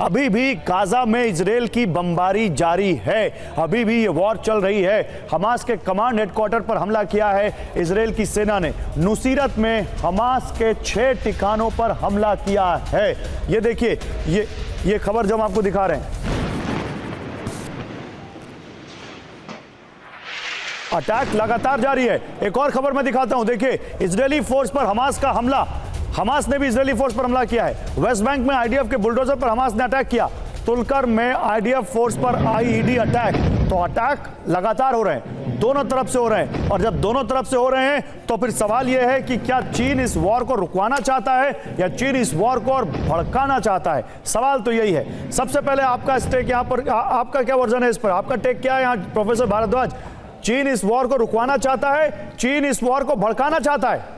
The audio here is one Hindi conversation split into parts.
अभी भी गाजा में इजराइल की बमबारी जारी है, अभी भी ये वॉर चल रही है। हमास के कमांड हेडक्वार्टर पर हमला किया है इजराइल की सेना ने। नुसीरत में हमास के 6 ठिकानों पर हमला किया है। ये देखिए, ये खबर जो हम आपको दिखा रहे हैं, अटैक लगातार जारी है। एक और खबर मैं दिखाता हूं, देखिए इजरायली फोर्स पर हमास का हमला। हमास ने भी इजरायली फोर्स पर हमला किया है। वेस्ट बैंक में आईडीएफ के बुलडोजर पर हमास ने अटैक किया। तुलकर में आईडीएफ फोर्स पर आईईडी अटैक। तो अटैक लगातार हो रहे हैं, दोनों तरफ से हो रहे हैं। और जब दोनों तरफ से हो रहे हैं तो फिर सवाल यह है कि क्या चीन इस वॉर को रुकवाना चाहता है या चीन इस वॉर को और भड़काना चाहता है। सवाल तो यही है। सबसे पहले आपका स्टेक यहाँ पर, आपका क्या वर्जन है इस पर, आपका टेक क्या है यहाँ प्रोफेसर भारद्वाज? चीन इस वॉर को रुकवाना चाहता है, चीन इस वॉर को भड़काना चाहता है?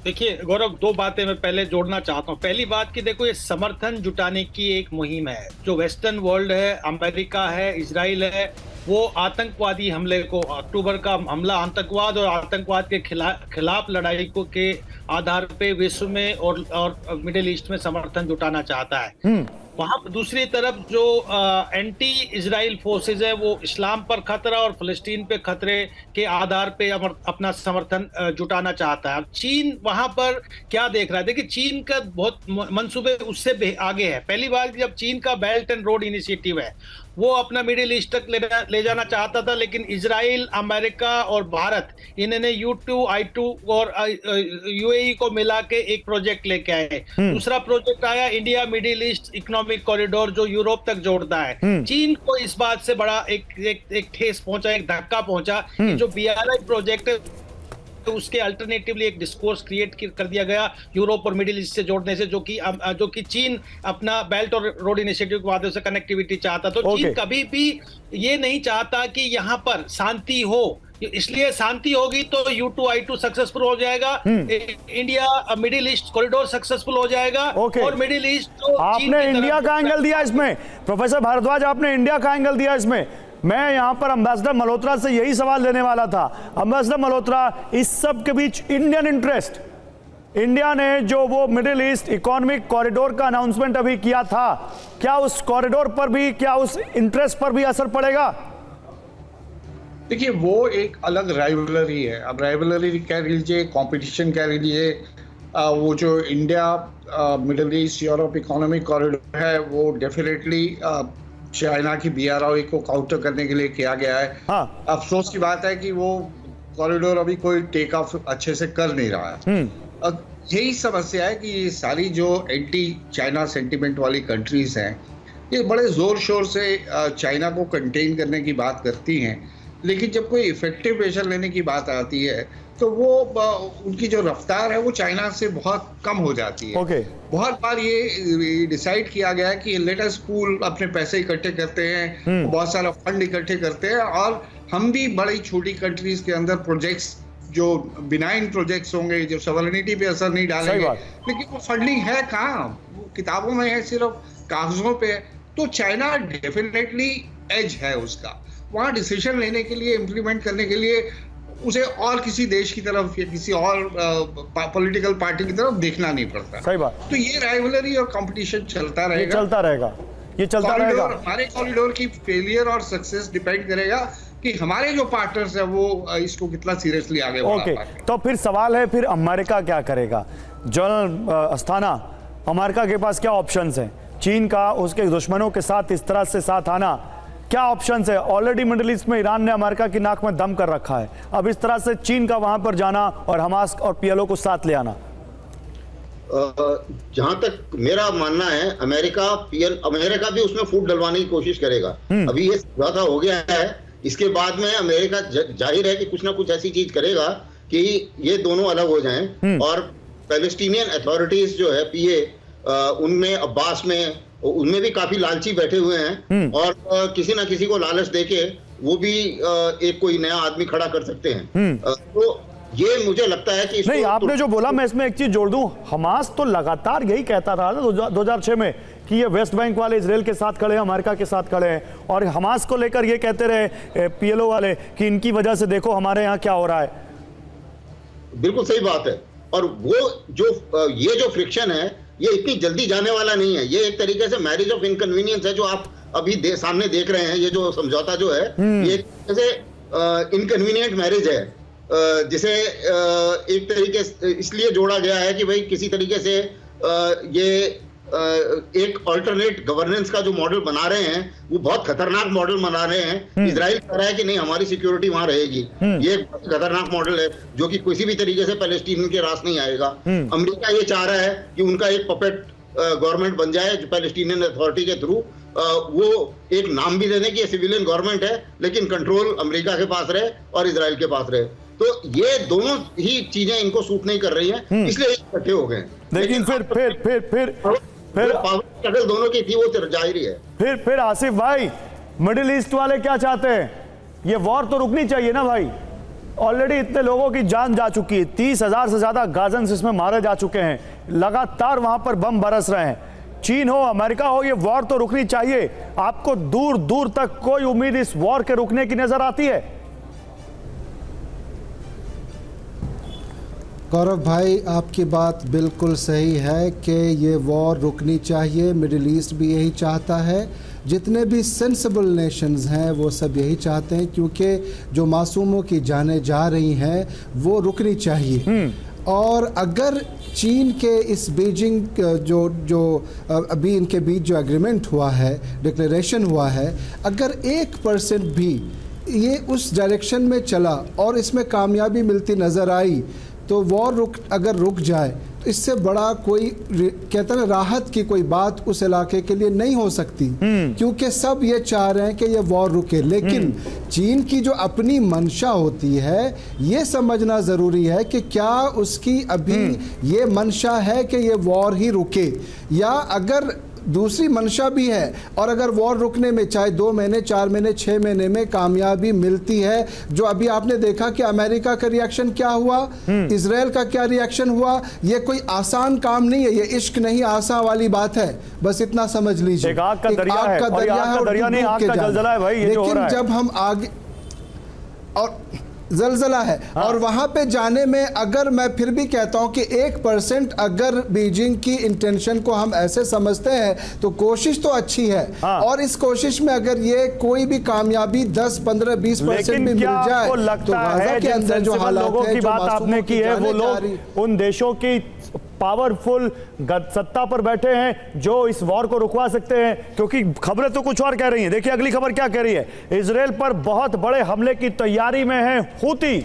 देखिए गौरव, 2 बातें मैं पहले जोड़ना चाहता हूं। पहली बात कि देखो, ये समर्थन जुटाने की एक मुहिम है। जो वेस्टर्न वर्ल्ड है, अमेरिका है, इजराइल है, वो आतंकवादी हमले को, अक्टूबर का हमला आतंकवाद और आतंकवाद के खिलाफ लड़ाई को के आधार पे विश्व में और मिडिल ईस्ट में समर्थन जुटाना चाहता है। वहां दूसरी तरफ जो एंटी इजराइल फोर्सेज है, वो इस्लाम पर खतरा और फिलिस्तीन पे खतरे के आधार पे अपना समर्थन जुटाना चाहता है। चीन वहां पर क्या देख रहा है? देखिए, चीन का बहुत मंसूबे उससे आगे है। पहली बार जब चीन का बेल्ट एंड रोड इनिशिएटिव है, वो अपना मिडिल ईस्ट तक ले जाना चाहता था, लेकिन इजराइल, अमेरिका और भारत, इन्होंने U2, I2 और UAE को मिला के एक प्रोजेक्ट लेके आए। दूसरा प्रोजेक्ट आया India middle east economic corridor, जो यूरोप तक जोड़ता है। चीन को इस बात से बड़ा एक ठेस पहुंचा, एक धक्का पहुंचा कि जो BRI प्रोजेक्ट है, तो उसके अल्टरनेटिवली एक डिस्कोर्स क्रिएट कर दिया गया यूरोप और मिडिल ईस्ट से जोड़ने से, जो कि चीन अपना बेल्ट और रोड इनिशिएटिव के माध्यम से कनेक्टिविटी चाहता। तो चीन कभी भी ये नहीं चाहता कि यहाँ पर शांति हो, इसलिए शांति होगी तो U2, I2 सक्सेसफुल हो जाएगा, India middle east corridor successful हो जाएगा। और मिडिल ईस्ट जो आपने इंडिया का एंगल दिया इसमें, प्रोफेसर भारद्वाज, आपने इंडिया का एंगल दिया इसमें। मैं यहां पर एम्बेसडर मल्होत्रा से यही सवाल लेने वाला था। एम्बेसडर मल्होत्रा, इस सब के बीच इंडियन इंटरेस्ट, इंडिया ने जो वो मिडिल ईस्ट इकोनॉमिक कॉरिडोर का अनाउंसमेंट अभी किया था, क्या उस कॉरिडोर पर भी, क्या उस इंटरेस्ट पर भी असर पड़ेगा? देखिए, वो एक अलग राइवलरी है। अब राइवलरी कह लीजिए, कंपटीशन कह लीजिए। वो जो India middle east Europe economic corridor है, वो डेफिनेटली चाइना की BRI को काउंटर करने के लिए किया गया है। हाँ। अफसोस की बात है कि वो कॉरिडोर अभी कोई टेक ऑफ अच्छे से कर नहीं रहा है। यही समस्या है कि ये सारी जो एंटी चाइना सेंटिमेंट वाली कंट्रीज हैं, ये बड़े जोर शोर से चाइना को कंटेन करने की बात करती हैं, लेकिन जब कोई इफेक्टिव मेजर लेने की बात आती है तो वो उनकी जो रफ्तार है वो चाइना से बहुत कम हो जाती है। बहुत बार ये डिसाइड किया गया है कि लेट अस पूल, अपने पैसे इकट्ठे करते हैं, बहुत सारा फंड इकट्ठे करते हैं, और हम भी बड़ी छोटी कंट्रीज के अंदर प्रोजेक्ट्स, जो बिनाइन प्रोजेक्ट्स होंगे, जो सॉवरेनिटी पे असर नहीं डालेंगे, लेकिन वो फंडिंग है कहाँ? वो किताबों में है, सिर्फ कागजों पे है। तो चाइना डेफिनेटली एज है उसका, वहाँ डिसीजन लेने के लिए, इम्प्लीमेंट करने के लिए उसे और किसी देश की तरफ या किसी और पॉलिटिकल पार्टी की तरफ देखना नहीं पड़ता। सही बात। तो ये राइवलरी और कंपटीशन चलता रहेगा, ये चलता रहेगा। हमारे कॉरिडोर की फेलियर और सक्सेस डिपेंड करेगा कि हमारे जो पार्टनर्स है वो इसको कितना सीरियसली आगे बढ़ा पाते हैं। तो फिर सवाल है, फिर अमेरिका क्या करेगा? जनरल अस्थाना, अमेरिका के पास क्या ऑप्शंस हैं? चीन का उसके दुश्मनों के साथ इस तरह से साथ आना, क्या ऑप्शंस है? ऑलरेडी मिडिल ईस्ट में ईरान ने अमेरिका की नाक में दम कर रखा है, अब इस तरह से चीन का वहां पर जाना और हमास और PLO को साथ ले आना। जहां तक मेरा मानना है, अमेरिका भी उसमें फूट डलवाने की कोशिश करेगा। अभी ये समझौता हो गया है, इसके बाद में अमेरिका जाहिर है कि कुछ ना कुछ ऐसी चीज करेगा कि ये दोनों अलग हो जाएं, और पैलेस्टीनियन अथॉरिटीज जो है PA, उनमें अब्बास में, उनमें भी काफी लालची बैठे हुए हैं, और किसी ना किसी को लालच देके वो भी एक कोई नया आदमी खड़ा कर सकते हैं। तो ये मुझे लगता है कि नहीं, आपने जो बोला, मैं इसमें एक चीज जोड़ दूं। हमास तो लगातार यही कहता रहा था 2006 में कि ये वेस्ट बैंक वाले इजराइल के साथ खड़े हैं, अमेरिका के साथ खड़े हैं, और हमास को लेकर ये कहते रहे PLO वाले कि इनकी वजह से देखो हमारे यहाँ क्या हो रहा है। बिल्कुल सही बात है। और वो जो ये जो फ्रिक्शन है ये इतनी जल्दी जाने वाला नहीं है। ये एक तरीके से मैरिज ऑफ इनकन्वीनियंस है जो आप अभी सामने देख रहे हैं। ये जो समझौता जो है ये एक तरीके से इनकन्वीनियंट मैरिज है, जिसे एक तरीके से इसलिए जोड़ा गया है कि भाई किसी तरीके से ये एक अल्टरनेट गवर्नेंस का जो मॉडल बना रहे हैं वो बहुत खतरनाक मॉडल बना रहे हैं। इजराइल कह रहा है कि नहीं, हमारी सिक्योरिटी वहां रहेगी। ये एक खतरनाक मॉडल है जो कि किसी भी तरीके से पैलेस्टीनियन के रास नहीं आएगा। अमेरिका ये चाह रहा है कि उनका एक पपेट गवर्नमेंट बन जाए जो पैलेस्टीनियन अथॉरिटी के थ्रू, वो एक नाम भी देने की सिविलियन गवर्नमेंट है लेकिन कंट्रोल अमेरिका के पास रहे और इजराइल के पास रहे। तो ये दोनों ही चीजें इनको सूट नहीं कर रही हैं, इसलिए इकट्ठे हो गए। लेकिन फिर स्ट्रगल दोनों की थी, वो जाहिर है। फिर आसिफ भाई, मिडिल ईस्ट वाले क्या चाहते हैं? ये वॉर तो रुकनी चाहिए ना भाई। ऑलरेडी इतने लोगों की जान जा चुकी है, 30,000 से ज्यादा गाजन्स इसमें मारे जा चुके हैं, लगातार वहां पर बम बरस रहे हैं। चीन हो, अमेरिका हो, ये वॉर तो रुकनी चाहिए। आपको दूर दूर तक कोई उम्मीद इस वॉर के रुकने की नजर आती है? गौरव भाई, आपकी बात बिल्कुल सही है कि ये वॉर रुकनी चाहिए। मिडिल ईस्ट भी यही चाहता है, जितने भी सेंसिबल नेशंस हैं वो सब यही चाहते हैं, क्योंकि जो मासूमों की जानें जा रही हैं वो रुकनी चाहिए। और अगर चीन के इस बीजिंग जो अभी इनके बीच जो एग्रीमेंट हुआ है, डिक्लेरेशन हुआ है, अगर 1% भी ये उस डायरेक्शन में चला और इसमें कामयाबी मिलती नज़र आई तो वॉर अगर रुक जाए तो इससे बड़ा कोई कहते हैं राहत की कोई बात उस इलाके के लिए नहीं हो सकती, क्योंकि सब ये चाह रहे हैं कि ये वॉर रुके। लेकिन चीन की जो अपनी मंशा होती है ये समझना ज़रूरी है कि क्या उसकी अभी ये मंशा है कि ये वॉर ही रुके, या अगर दूसरी मंशा भी है और अगर वॉर रुकने में चाहे 2 महीने, 4 महीने, 6 महीने में कामयाबी मिलती है, जो अभी आपने देखा कि अमेरिका का रिएक्शन क्या हुआ, इजराइल का क्या रिएक्शन हुआ, ये कोई आसान काम नहीं है, ये इश्क नहीं, आसान वाली बात है, बस इतना समझ लीजिए। एक आग का दरिया है और आग का जलजला है भाई, ये जो हो रहा है। लेकिन जब हम आगे और जलजला है और वहां पे जाने में अगर मैं फिर भी कहता हूं कि 1% अगर बीजिंग की इंटेंशन को हम ऐसे समझते हैं तो कोशिश तो अच्छी है। और इस कोशिश में अगर ये कोई भी कामयाबी 10, 15, 20% भी मिल जाए तो गाजा के अंदर जो हालात है, जो आपने की है, वो लोग उन देशों की पावरफुल सत्ता पर बैठे हैं जो इस वॉर को रुकवा सकते हैं, क्योंकि खबरें तो कुछ और कह रही हैं। देखिए अगली खबर क्या कह रही है। इजराइल पर बहुत बड़े हमले की तैयारी में है हूती।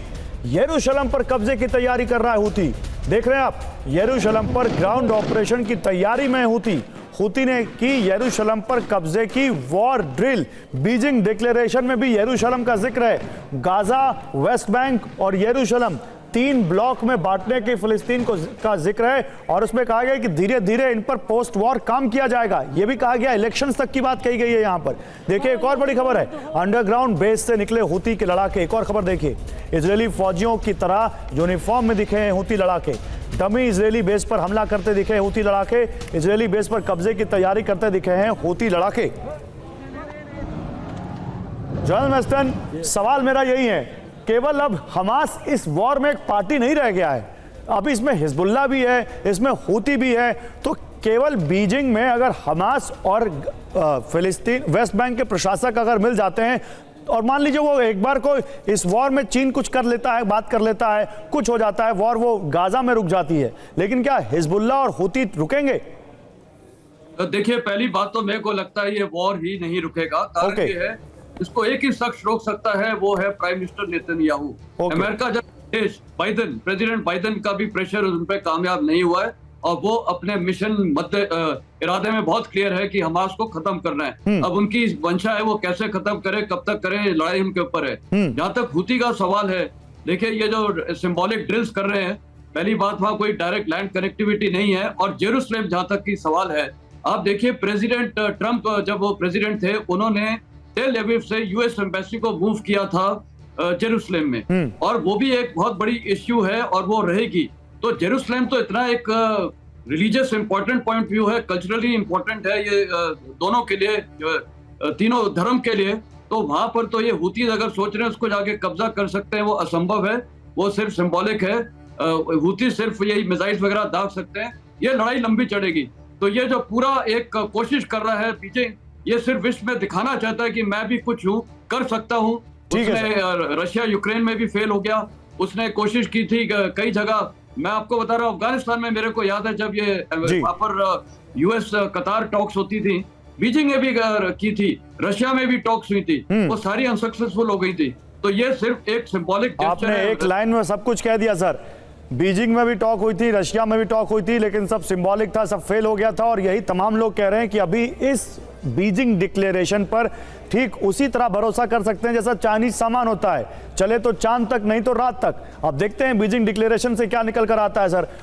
यरूशलेम पर कब्जे की तैयारी कर रहा है हूती। देख रहे हैं आप, यरूशलेम पर ग्राउंड ऑपरेशन की तैयारी में है हूती। हूती ने की यरूशलेम पर कब्जे की वॉर ड्रिल। बीजिंग डिक्लेरेशन में भी यरूशलेम का जिक्र है। गाजा, वेस्ट बैंक और यरूशलेम 3 ब्लॉक में बांटने की फिलिस्तीन का जिक्र है और उसमें कहा गया कि धीरे धीरे इन पर पोस्ट वॉर काम किया जाएगा। यह भी कहा गया, इलेक्शंस तक की बात कही गई है यहां पर। देखिए एक और बड़ी खबर है, अंडरग्राउंड बेस से निकले हूती के लड़ाके। एक और खबर देखिए, इजरायली फौजियों की तरह यूनिफॉर्म में दिखे हैं हूती लड़ाके। डमी इजरायली बेस पर हमला करते दिखे हैं हूती लड़ाके। इजरायली बेस पर कब्जे की तैयारी करते दिखे हैं हूती लड़ाके। जनरल वेस्टर्न, सवाल मेरा यही है, केवल अब हमास इस वॉर में एक पार्टी नहीं रह गया है, अब इसमें हिजबुल्लाह भी है, इसमें हूती भी है। तो केवल बीजिंग में अगर हमास और फिलिस्तीन वेस्ट बैंक के प्रशासक अगर मिल जाते हैं और मान लीजिए वो एक बार को इस वॉर में चीन कुछ कर लेता है, बात कर लेता है, कुछ हो जाता है, वॉर वो गाजा में रुक जाती है, लेकिन क्या हिजबुल्लाह और हूती रुकेंगे? देखिए पहली बात तो मेरे को लगता है ये वॉर ही नहीं रुकेगा। कारण ये है, इसको एक ही शख्स रोक सकता है, वो है प्राइम मिनिस्टर नेतन्याहू। अमेरिका जब देश प्रेसिडेंट बाइडेन का भी प्रेशर उन पर कामयाब नहीं हुआ है और वो अपने मिशन इरादे में बहुत क्लियर है कि हमास को खत्म करना है। अब उनकी मंशा है, वो कैसे खत्म करे, कब तक करे, लड़ाई उनके ऊपर है। जहां तक हूती का सवाल है, देखिए ये जो सिंबॉलिक ड्रिल्स कर रहे हैं, पहली बात वहां कोई डायरेक्ट लैंड कनेक्टिविटी नहीं है। और जेरूसलम जहां तक की सवाल है, आप देखिए प्रेसिडेंट ट्रंप जब वो प्रेसिडेंट थे, उन्होंने टेल अवीव से यूएस एम्बेसी को मूव किया था जेरूसलम में, और वो भी एक बहुत बड़ी इश्यू है और वो रहेगी। तो जेरूसलम तो इतना एक रिलीजियस इंपॉर्टेंट पॉइंट व्यू है, कल्चरली इंपॉर्टेंट है ये दोनों के लिए, तीनों धर्म के लिए। तो वहां पर तो ये हूती अगर सोच रहे हैं उसको जाके कब्जा कर सकते हैं, वो असंभव है, वो सिर्फ सिंबॉलिक है। हूती सिर्फ यही मिसाइल्स वगैरह दाग सकते हैं, ये लड़ाई लंबी चढ़ेगी। तो ये जो पूरा एक कोशिश कर रहा है बीजिंग, ये सिर्फ विश्व में दिखाना चाहता है कि मैं भी कुछ हूँ, कर सकता हूँ। ठीक है उसने रशिया यूक्रेन में भी फेल हो गया, उसने कोशिश की थी कई जगह। मैं आपको बता रहा हूँ, अफगानिस्तान में मेरे को याद है जब ये वहाँ पर यूएस कतार टॉक्स होती थी, बीजिंग ने भी की थी, रशिया में भी टॉक्स हुई थी, वो सारी अनसक्सेसफुल हो गई थी। तो ये सिर्फ एक सिंबॉलिक आपने एक लाइन में सब कुछ कह दिया सर। बीजिंग में भी टॉक हुई थी, रशिया में भी टॉक हुई थी, लेकिन सब सिंबॉलिक था, सब फेल हो गया था। और यही तमाम लोग कह रहे हैं कि अभी इस बीजिंग डिक्लेरेशन पर ठीक उसी तरह भरोसा कर सकते हैं जैसा चाइनीज सामान होता है, चले तो चांद तक नहीं तो रात तक। अब देखते हैं बीजिंग डिक्लेरेशन से क्या निकल कर आता है सर।